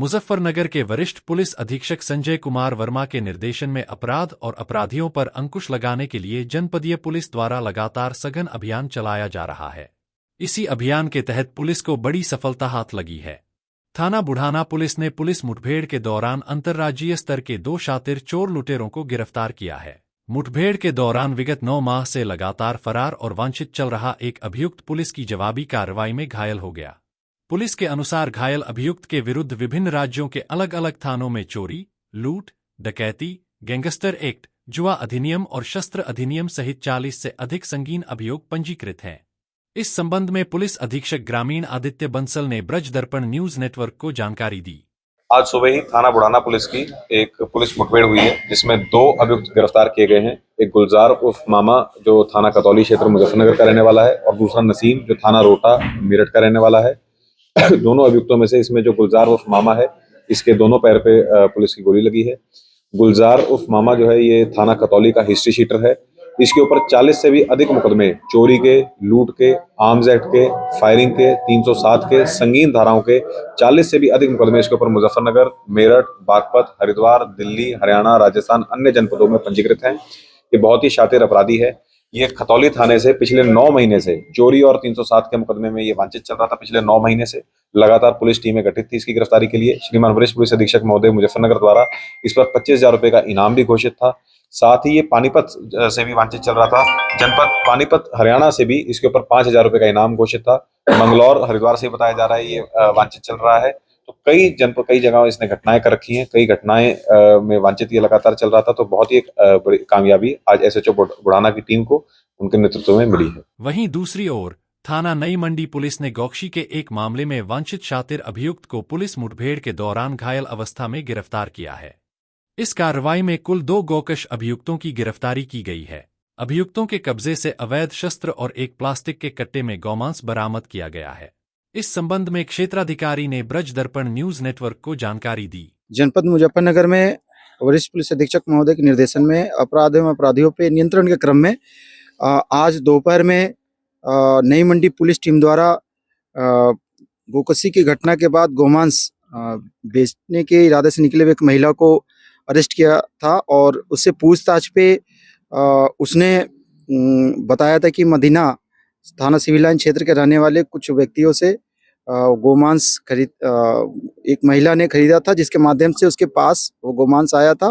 मुजफ्फरनगर के वरिष्ठ पुलिस अधीक्षक संजय कुमार वर्मा के निर्देशन में अपराध और अपराधियों पर अंकुश लगाने के लिए जनपदीय पुलिस द्वारा लगातार सघन अभियान चलाया जा रहा है। इसी अभियान के तहत पुलिस को बड़ी सफलता हाथ लगी है। थाना बुढ़ाना पुलिस ने पुलिस मुठभेड़ के दौरान अंतर्राज्यीय स्तर के 2 शातिर चोर लुटेरों को गिरफ्तार किया है। मुठभेड़ के दौरान विगत 9 माह से लगातार फरार और वांछित चल रहा एक अभियुक्त पुलिस की जवाबी कार्रवाई में घायल हो गया। पुलिस के अनुसार घायल अभियुक्त के विरुद्ध विभिन्न राज्यों के अलग अलग थानों में चोरी, लूट, डकैती, गैंगस्टर एक्ट, जुआ अधिनियम और शस्त्र अधिनियम सहित 40 से अधिक संगीन अभियोग पंजीकृत हैं। इस संबंध में पुलिस अधीक्षक ग्रामीण आदित्य बंसल ने ब्रज दर्पण न्यूज नेटवर्क को जानकारी दी। आज सुबह ही थाना बुढ़ाना पुलिस की एक पुलिस मुठभेड़ हुई है, जिसमें 2 अभियुक्त गिरफ्तार किए गए हैं। एक गुलजार उर्फ मामा जो थाना कतौली क्षेत्र मुजफ्फरनगर का रहने वाला है और दूसरा नसीम जो थाना रोटा मेरठ का रहने वाला है। दोनों अभियुक्तों में से इसमें जो गुलजार उर्फ मामा है, इसके दोनों पैर पे पुलिस की गोली लगी है। गुलजार उर्फ मामा जो है ये थाना कतौली का हिस्ट्री शीटर है। इसके ऊपर 40 से भी अधिक मुकदमे चोरी के, लूट के, आर्म्स एक्ट के, फायरिंग के, 307 के, संगीन धाराओं के 40 से भी अधिक मुकदमे इसके ऊपर मुजफ्फरनगर, मेरठ, बागपत, हरिद्वार, दिल्ली, हरियाणा, राजस्थान, अन्य जनपदों में पंजीकृत हैं। ये बहुत ही शातिर अपराधी है। ये खतौली थाने से पिछले 9 महीने से चोरी और 307 के मुकदमे में ये वांछित चल रहा था। पिछले 9 महीने से लगातार पुलिस टीमें गठित थी इसकी गिरफ्तारी के लिए। श्रीमान वरिष्ठ पुलिस अधीक्षक महोदय मुजफ्फरनगर द्वारा इस पर 25,000 रुपए का इनाम भी घोषित था। साथ ही ये पानीपत से भी वांछित चल रहा था। जनपद पानीपत हरियाणा से भी इसके ऊपर 5,000 रुपए का इनाम घोषित था। मंगलौर हरिद्वार से बताया जा रहा है ये वांछित चल रहा है। तो कई जगहों इसने घटनाएं कर रखी हैं। कई घटनाएं में वांछित ये लगातार चल रहा था। तो बहुत ही एक बड़ी कामयाबी आज एसएचओ बुढ़ाना की टीम को उनके नेतृत्व में मिली है। वहीं दूसरी ओर थाना नई मंडी पुलिस ने गौक्षी के एक मामले में वांछित शातिर अभियुक्त को पुलिस मुठभेड़ के दौरान घायल अवस्था में गिरफ्तार किया है। इस कार्रवाई में कुल 2 गोकश अभियुक्तों की गिरफ्तारी की गई है। अभियुक्तों के कब्जे से अवैध शस्त्र और एक प्लास्टिक के कट्टे में गौमांस बरामद किया गया है। इस संबंध में क्षेत्राधिकारी ने ब्रज दर्पण न्यूज नेटवर्क को जानकारी दी। जनपद मुजफ्फरनगर में वरिष्ठ पुलिस अधीक्षक महोदय के निर्देशन में अपराध एवं अपराधियों पर नियंत्रण के क्रम में आज दोपहर में नई मंडी पुलिस टीम द्वारा गोकशी की घटना के बाद गोमांस बेचने के इरादे से निकले हुए एक महिला को अरेस्ट किया था और उससे पूछताछ पे उसने बताया था कि मदीना थाना सिविल लाइन क्षेत्र के रहने वाले कुछ व्यक्तियों से गोमांस एक महिला ने खरीदा था, जिसके माध्यम से उसके पास वो गोमांस आया था।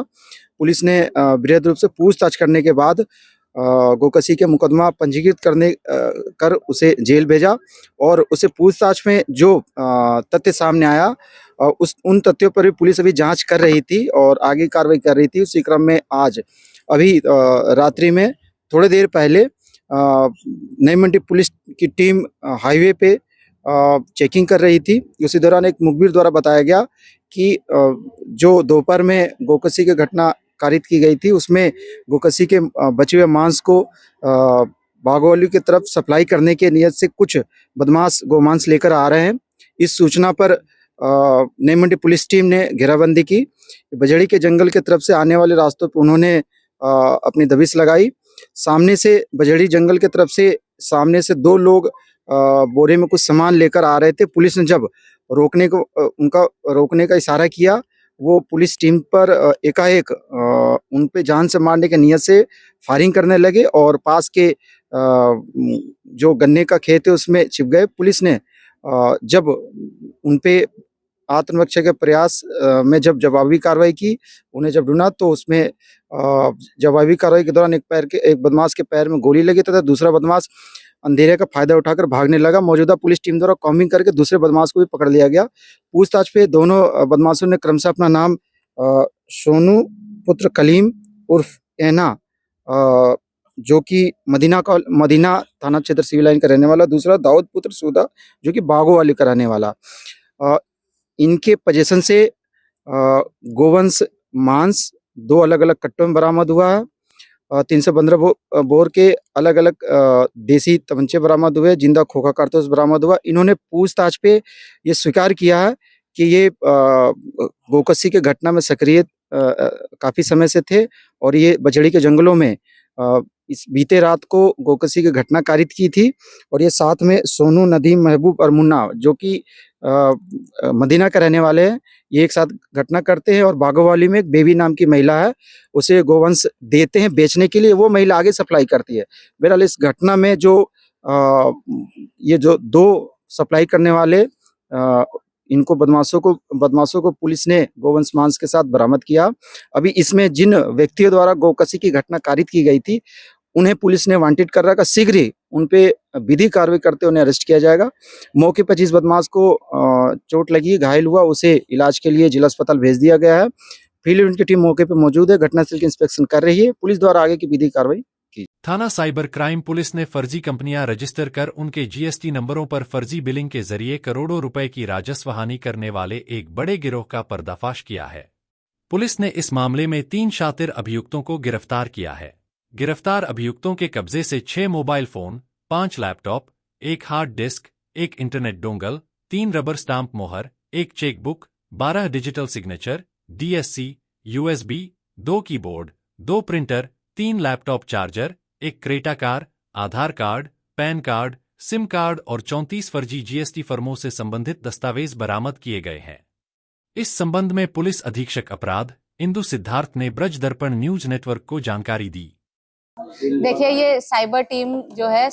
पुलिस ने बृहद रूप से पूछताछ करने के बाद गोकशी के मुकदमा पंजीकृत कर उसे जेल भेजा और उसे पूछताछ में जो तथ्य सामने आया उन तथ्यों पर भी पुलिस अभी जांच कर रही थी और आगे कार्रवाई कर रही थी। उसी क्रम में आज अभी रात्रि में थोड़ी देर पहले नई मंडी पुलिस की टीम हाईवे पे चेकिंग कर रही थी। उसी दौरान एक मुखबिर द्वारा बताया गया कि जो दोपहर में गोकशी की घटना कारित की गई थी उसमें गोकशी के बचे हुए मांस को बागोली की तरफ सप्लाई करने के नियत से कुछ बदमाश गोमांस लेकर आ रहे हैं। इस सूचना पर नई मंडी पुलिस टीम ने घेराबंदी की। बजड़ी के जंगल के तरफ से आने वाले रास्तों पर उन्होंने अपनी दबिश लगाई। सामने से बजड़ी जंगल के तरफ से सामने से 2 लोग बोरे में कुछ सामान लेकर आ रहे थे। पुलिस ने जब उनका रोकने का इशारा किया, वो पुलिस टीम पर एकाएक उन पे जान से मारने के नियत से फायरिंग करने लगे और पास के जो गन्ने का खेत है उसमें छिप गए। पुलिस ने जब उन पे आत्मरक्षा के प्रयास में जब जवाबी कार्रवाई की, उन्हें जब ढूंढा तो उसमें जवाबी कार्रवाई के दौरान एक बदमाश के पैर में गोली लगी तथा दूसरा बदमाश अंधेरे का फायदा उठाकर भागने लगा। मौजूदा पुलिस टीम द्वारा कॉम्बिंग करके दूसरे बदमाश को भी पकड़ लिया गया। पूछताछ पे दोनों बदमाशों ने क्रमशः अपना नाम सोनू पुत्र कलीम उर्फ एना जो कि मदीना थाना क्षेत्र सिविल लाइन का रहने वाला, दूसरा दाऊद पुत्र सूदा जो कि बागो वाली का रहने वाला। इनके पोजीशन से गोवंश मांस 2 अलग अलग कट्टों में बरामद हुआ है। 315 बोर के अलग अलग देसी तमंचे बरामद हुए, जिंदा खोखा कारतूस बरामद हुआ। इन्होंने पूछताछ पे ये स्वीकार किया है कि ये गोकशी के घटना में सक्रिय काफी समय से थे और ये बजड़ी के जंगलों में इस बीते रात को गोकशी की घटना कारित की थी। और ये साथ में सोनू, नदीम, महबूब और मुन्ना जो कि मदीना का रहने वाले हैं। ये एक साथ घटना करते हैं और बागोवाली में एक बेबी नाम की महिला है, उसे गोवंश देते हैं बेचने के लिए, वो महिला आगे सप्लाई करती है। बहरहाल इस घटना में ये जो 2 सप्लाई करने वाले इनको बदमाशों को पुलिस ने गोवंश मांस के साथ बरामद किया। अभी इसमें जिन व्यक्तियों द्वारा गोकशी की घटना कारित की गई थी, उन्हें पुलिस ने वांटेड कर रखा। शीघ्र ही उन पे विधिक कार्रवाई करते उन्हें अरेस्ट किया जाएगा। मौके पर जिस बदमाश को चोट लगी, घायल हुआ, उसे इलाज के लिए जिला अस्पताल भेज दिया गया है। फील्ड यूनिट की टीम मौके पर मौजूद है, घटनास्थल की इंस्पेक्शन कर रही है। पुलिस द्वारा आगे की विधिक कार्रवाई की। थाना साइबर क्राइम पुलिस ने फर्जी कंपनियां रजिस्टर कर उनके जीएसटी नंबरों पर फर्जी बिलिंग के जरिए करोड़ों रुपए की राजस्व हानि करने वाले एक बड़े गिरोह का पर्दाफाश किया है। पुलिस ने इस मामले में 3 शातिर अभियुक्तों को गिरफ्तार किया है। गिरफ्तार अभियुक्तों के कब्जे से 6 mobile phone, 5 laptop, 1 hard disk, 1 internet dongle, 3 rubber stamp मोहर, 1 chequebook, 12 digital signature, DSC, USB, 2 keyboard, 2 printer, 3 laptop charger, 1 Creta car, Aadhaar card, PAN card, SIM card और 34 फर्जी जीएसटी फर्मों से संबंधित दस्तावेज बरामद किए गए हैं। इस संबंध में पुलिस अधीक्षक अपराध इंदु सिद्धार्थ ने ब्रज दर्पण न्यूज नेटवर्क को जानकारी दी। देखिए, ये साइबर टीम जो है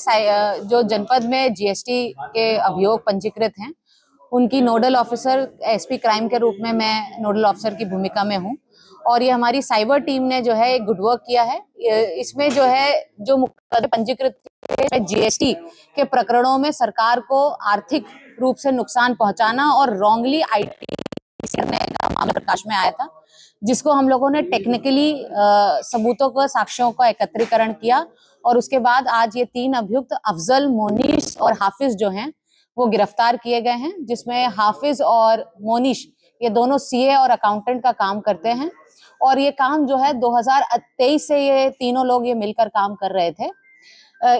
जो जनपद में जीएसटी के अभियोग पंजीकृत हैं, उनकी नोडल ऑफिसर एसपी क्राइम के रूप में मैं नोडल ऑफिसर की भूमिका में हूं। और ये हमारी साइबर टीम ने जो है एक गुड वर्क किया है। इसमें जो है जो मुकदमे पंजीकृत जीएसटी के प्रकरणों में सरकार को आर्थिक रूप से नुकसान पहुंचाना और रॉन्गली आईटी करने का मामला प्रकाश में आया था, जिसको हम लोगों ने टेक्निकली सबूतों को, साक्ष्यों का एकत्रीकरण किया। और उसके बाद आज ये 3 अभियुक्त अफजल, मोनिश और हाफिज जो हैं वो गिरफ्तार किए गए हैं, जिसमें हाफिज और मोनिश ये दोनों सीए और अकाउंटेंट का काम करते हैं। और ये काम जो है 2023 से ये तीनों लोग ये मिलकर काम कर रहे थे।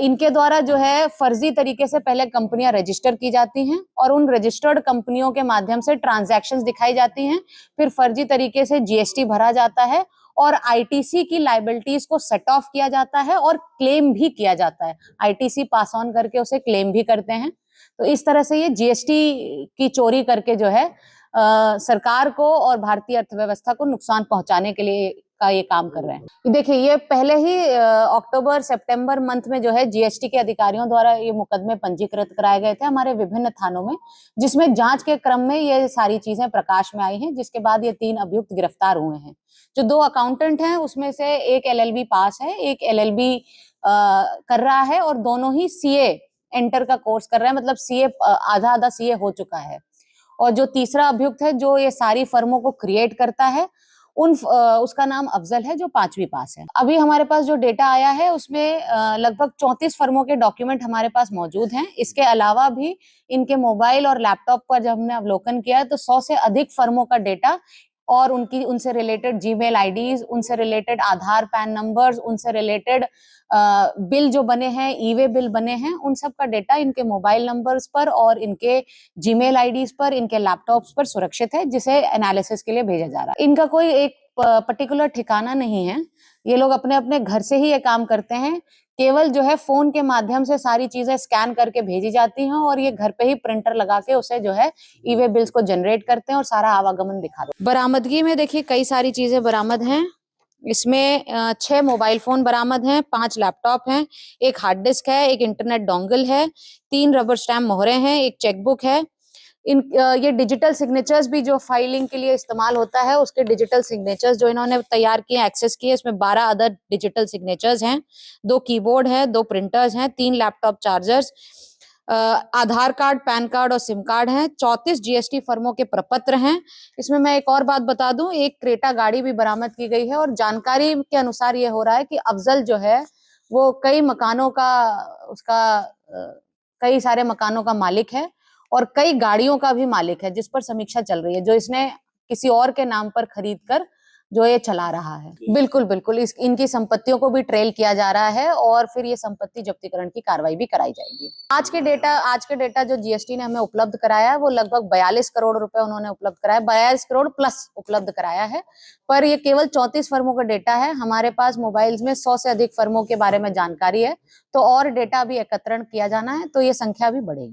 इनके द्वारा जो है फर्जी तरीके से पहले कंपनियां रजिस्टर की जाती हैं और उन रजिस्टर्ड कंपनियों के माध्यम से ट्रांजैक्शंस दिखाई जाती हैं। फिर फर्जी तरीके से जीएसटी भरा जाता है और आईटीसी की लायबिलिटीज को सेट ऑफ किया जाता है और क्लेम भी किया जाता है। आईटीसी पास ऑन करके उसे क्लेम भी करते हैं। तो इस तरह से ये जीएसटी की चोरी करके जो है सरकार को और भारतीय अर्थव्यवस्था को नुकसान पहुंचाने के लिए का ये काम कर रहे हैं। देखिए, ये पहले ही अक्टूबर सितंबर मंथ में जो है जीएसटी के अधिकारियों द्वारा ये मुकदमे पंजीकृत कराए गए थे हमारे विभिन्न थानों में, जिसमें जांच के क्रम में ये सारी चीजें प्रकाश में आई हैं, जिसके बाद ये 3 अभियुक्त गिरफ्तार हुए हैं। जो 2 अकाउंटेंट हैं उसमें से एक एलएलबी पास है, एक एलएलबी कर रहा है और दोनों ही सीए एंटर का कोर्स कर रहे हैं, मतलब सीए आधा सीए हो चुका है। और जो तीसरा अभियुक्त है जो ये सारी फर्मों को क्रिएट करता है, उसका नाम अफजल है, जो 5वीं पास है। अभी हमारे पास जो डेटा आया है उसमें लगभग 34 फर्मों के डॉक्यूमेंट हमारे पास मौजूद हैं। इसके अलावा भी इनके मोबाइल और लैपटॉप पर जब हमने अवलोकन किया है तो 100 से अधिक फर्मों का डेटा और उनसे रिलेटेड जीमेल आईडीज, उनसे रिलेटेड आधार पैन नंबर्स, उनसे रिलेटेड बिल जो बने हैं, ई-वे बिल बने हैं, उन सब का डेटा इनके मोबाइल नंबर्स पर और इनके जीमेल आईडीज पर, इनके लैपटॉप्स पर सुरक्षित है, जिसे एनालिसिस के लिए भेजा जा रहा है। इनका कोई एक पर्टिकुलर ठिकाना नहीं है। ये लोग अपने अपने घर से ही ये काम करते हैं। केवल जो है फोन के माध्यम से सारी चीजें स्कैन करके भेजी जाती हैं और ये घर पे ही प्रिंटर लगा के उसे जो है ई-वे बिल्स को जनरेट करते हैं और सारा आवागमन दिखा देते हैं। बरामदगी में देखिए कई सारी चीजें बरामद हैं। इसमें 6 मोबाइल फोन बरामद हैं, 5 लैपटॉप हैं, 1 हार्ड डिस्क है, 1 इंटरनेट डोंगल है, 3 रबर स्टैम्प मोहरे हैं, 1 चेकबुक है। ये डिजिटल सिग्नेचर्स भी जो फाइलिंग के लिए इस्तेमाल होता है, उसके डिजिटल सिग्नेचर्स जो इन्होंने तैयार किए, एक्सेस किए, इसमें 12 अदर डिजिटल सिग्नेचर्स हैं, 2 कीबोर्ड है, 2 प्रिंटर्स हैं, 3 लैपटॉप चार्जर्स, आधार कार्ड, पैन कार्ड और सिम कार्ड हैं, 34 जीएसटी फर्मों के प्रपत्र हैं। इसमें मैं एक और बात बता दूं, एक क्रेटा गाड़ी भी बरामद की गई है और जानकारी के अनुसार ये हो रहा है कि अफजल जो है वो कई मकानों का कई सारे मकानों का मालिक है और कई गाड़ियों का भी मालिक है, जिस पर समीक्षा चल रही है, जो इसने किसी और के नाम पर खरीद कर जो ये चला रहा है। बिल्कुल बिल्कुल इनकी संपत्तियों को भी ट्रेल किया जा रहा है और फिर ये संपत्ति जब्तीकरण की कार्रवाई भी कराई जाएगी। आज के डेटा जो जीएसटी ने हमें उपलब्ध कराया है वो लगभग 42 करोड़ रुपए उन्होंने उपलब्ध कराया, 42 करोड़ प्लस उपलब्ध कराया है। पर ये केवल 34 फर्मों का डेटा है। हमारे पास मोबाइल्स में 100 से अधिक फर्मों के बारे में जानकारी है, तो और डेटा भी एकत्रण किया जाना है, तो ये संख्या भी बढ़ेगी।